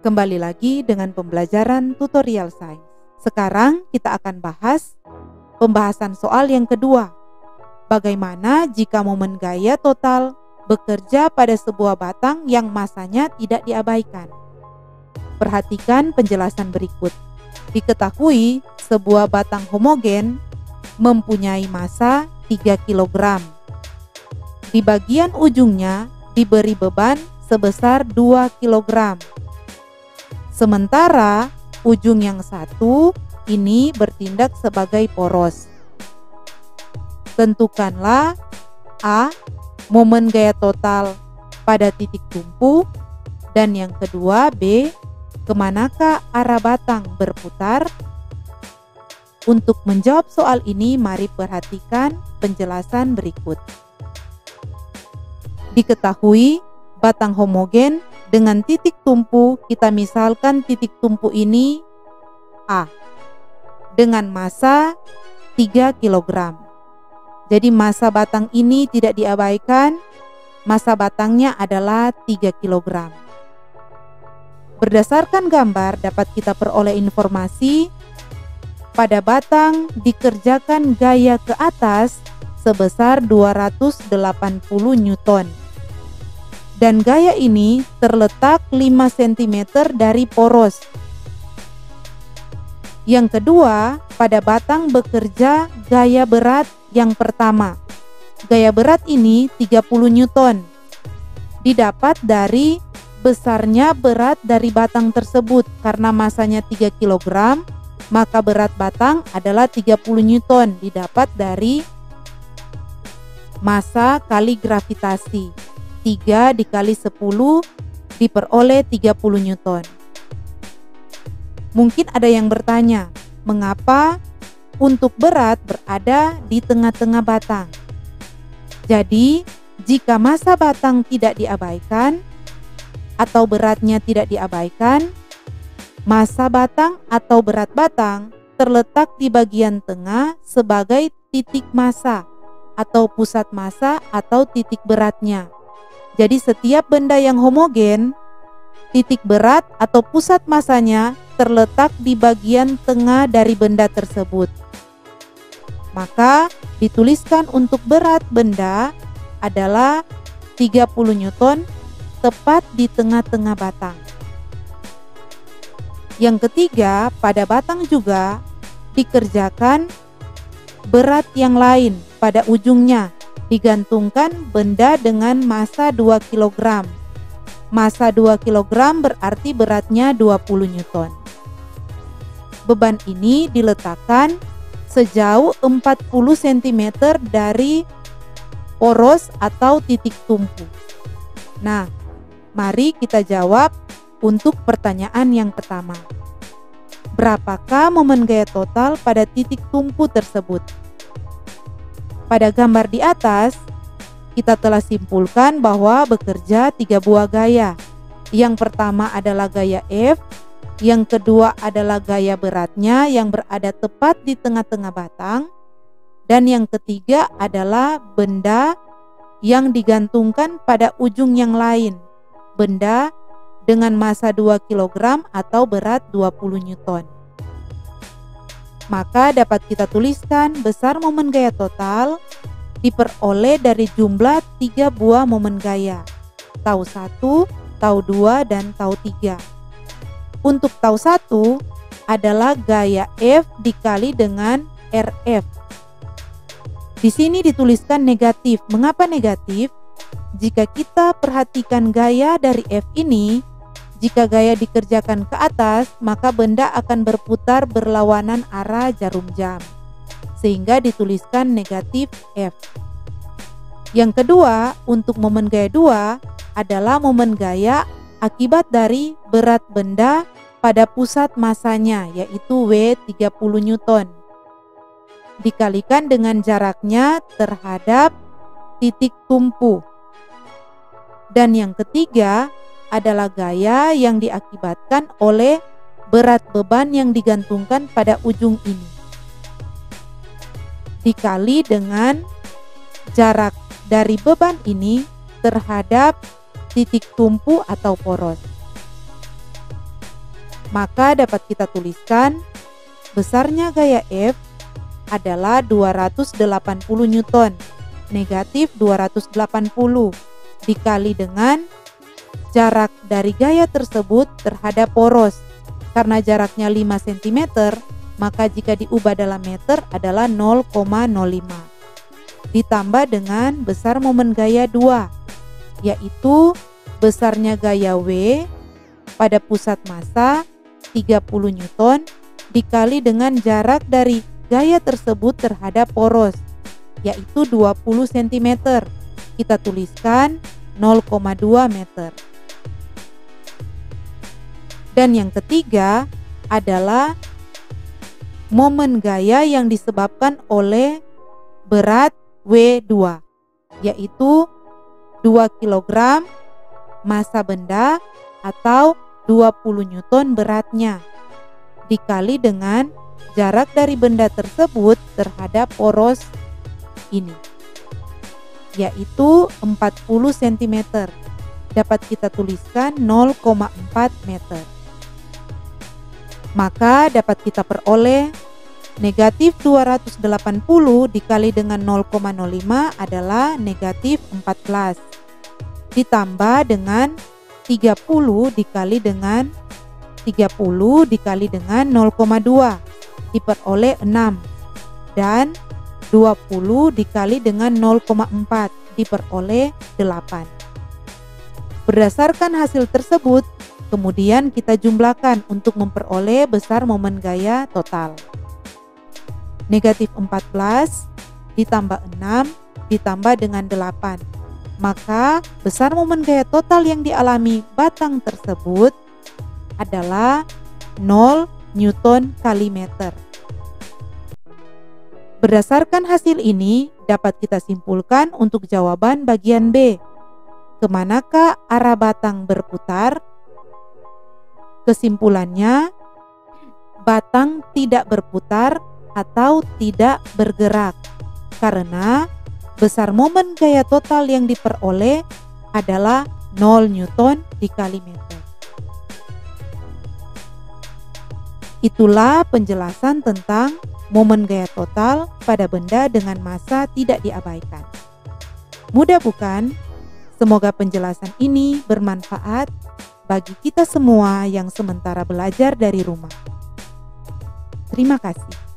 Kembali lagi dengan pembelajaran tutorial sains. Sekarang kita akan bahas pembahasan soal yang kedua. Bagaimana jika momen gaya total bekerja pada sebuah batang yang masanya tidak diabaikan? Perhatikan penjelasan berikut. Diketahui sebuah batang homogen mempunyai massa 3 kg. Di bagian ujungnya diberi beban sebesar 2 kg. Sementara ujung yang satu ini bertindak sebagai poros. Tentukanlah A. Momen gaya total pada titik tumpu, dan yang kedua B. Kemanakah arah batang berputar? Untuk menjawab soal ini, mari perhatikan penjelasan berikut. Diketahui batang homogen dengan titik tumpu, kita misalkan titik tumpu ini A dengan massa 3 kg. Jadi massa batang ini tidak diabaikan, massa batangnya adalah 3 kg. Berdasarkan gambar dapat kita peroleh informasi pada batang dikerjakan gaya ke atas sebesar 280 Newton. Dan gaya ini terletak 5 cm dari poros. Yang kedua, pada batang bekerja gaya berat yang pertama. Gaya berat ini 30 Newton. Didapat dari besarnya berat dari batang tersebut. Karena masanya 3 kg, maka berat batang adalah 30 Newton. Didapat dari massa kali gravitasi. 3 dikali 10 diperoleh 30 Newton. Mungkin ada yang bertanya, mengapa untuk berat berada di tengah-tengah batang? Jadi, jika massa batang tidak diabaikan atau beratnya tidak diabaikan, massa batang atau berat batang terletak di bagian tengah sebagai titik massa atau pusat massa atau titik beratnya. Jadi setiap benda yang homogen, titik berat atau pusat massanya terletak di bagian tengah dari benda tersebut. Maka dituliskan untuk berat benda adalah 30 Newton tepat di tengah-tengah batang. Yang ketiga, pada batang juga dikerjakan berat yang lain pada ujungnya. Digantungkan benda dengan massa 2 kg. Massa 2 kg berarti beratnya 20 Newton. Beban ini diletakkan sejauh 40 cm dari poros atau titik tumpu. Nah, mari kita jawab untuk pertanyaan yang pertama. Berapakah momen gaya total pada titik tumpu tersebut? Pada gambar di atas, kita telah simpulkan bahwa bekerja 3 buah gaya. Yang pertama adalah gaya F, yang kedua adalah gaya beratnya yang berada tepat di tengah-tengah batang, dan yang ketiga adalah benda yang digantungkan pada ujung yang lain, benda dengan massa 2 kg atau berat 20 Newton. Maka dapat kita tuliskan besar momen gaya total diperoleh dari jumlah 3 buah momen gaya, tau 1, tau 2, dan tau 3. Untuk tau 1 adalah gaya F dikali dengan RF. Di sini dituliskan negatif. Mengapa negatif? Jika kita perhatikan gaya dari F ini, jika gaya dikerjakan ke atas, maka benda akan berputar berlawanan arah jarum jam, sehingga dituliskan negatif F. Yang kedua, untuk momen gaya 2 adalah momen gaya akibat dari berat benda pada pusat massanya, yaitu W 30 Newton, dikalikan dengan jaraknya terhadap titik tumpu. Dan yang ketiga adalah gaya yang diakibatkan oleh berat beban yang digantungkan pada ujung ini, dikali dengan jarak dari beban ini terhadap titik tumpu atau poros. Maka dapat kita tuliskan besarnya gaya F adalah 280 Newton, negatif 280, dikali dengan jarak dari gaya tersebut terhadap poros. Karena jaraknya 5 cm, maka jika diubah dalam meter adalah 0,05. Ditambah dengan besar momen gaya 2, yaitu besarnya gaya W pada pusat massa 30 Newton dikali dengan jarak dari gaya tersebut terhadap poros, yaitu 20 cm. Kita tuliskan 0,2 meter. Dan yang ketiga adalah momen gaya yang disebabkan oleh berat W2, yaitu 2 kg massa benda atau 20 Newton beratnya, dikali dengan jarak dari benda tersebut terhadap poros ini, yaitu 40 cm. Dapat kita tuliskan 0,4 meter. Maka dapat kita peroleh negatif 280 dikali dengan 0,05 adalah negatif 14. Ditambah dengan 30 dikali dengan 0,2 diperoleh 6. Dan 20 dikali dengan 0,4 diperoleh 8. Berdasarkan hasil tersebut, kemudian kita jumlahkan untuk memperoleh besar momen gaya total. Negatif 14 ditambah 6 ditambah dengan 8. Maka besar momen gaya total yang dialami batang tersebut adalah 0 Newton kali meter. Berdasarkan hasil ini, dapat kita simpulkan untuk jawaban bagian B. Kemanakah arah batang berputar? Kesimpulannya, batang tidak berputar atau tidak bergerak karena besar momen gaya total yang diperoleh adalah 0 Newton dikali meter. Itulah penjelasan tentang momen gaya total pada benda dengan massa tidak diabaikan. Mudah bukan? Semoga penjelasan ini bermanfaat bagi kita semua yang sementara belajar dari rumah. Terima kasih.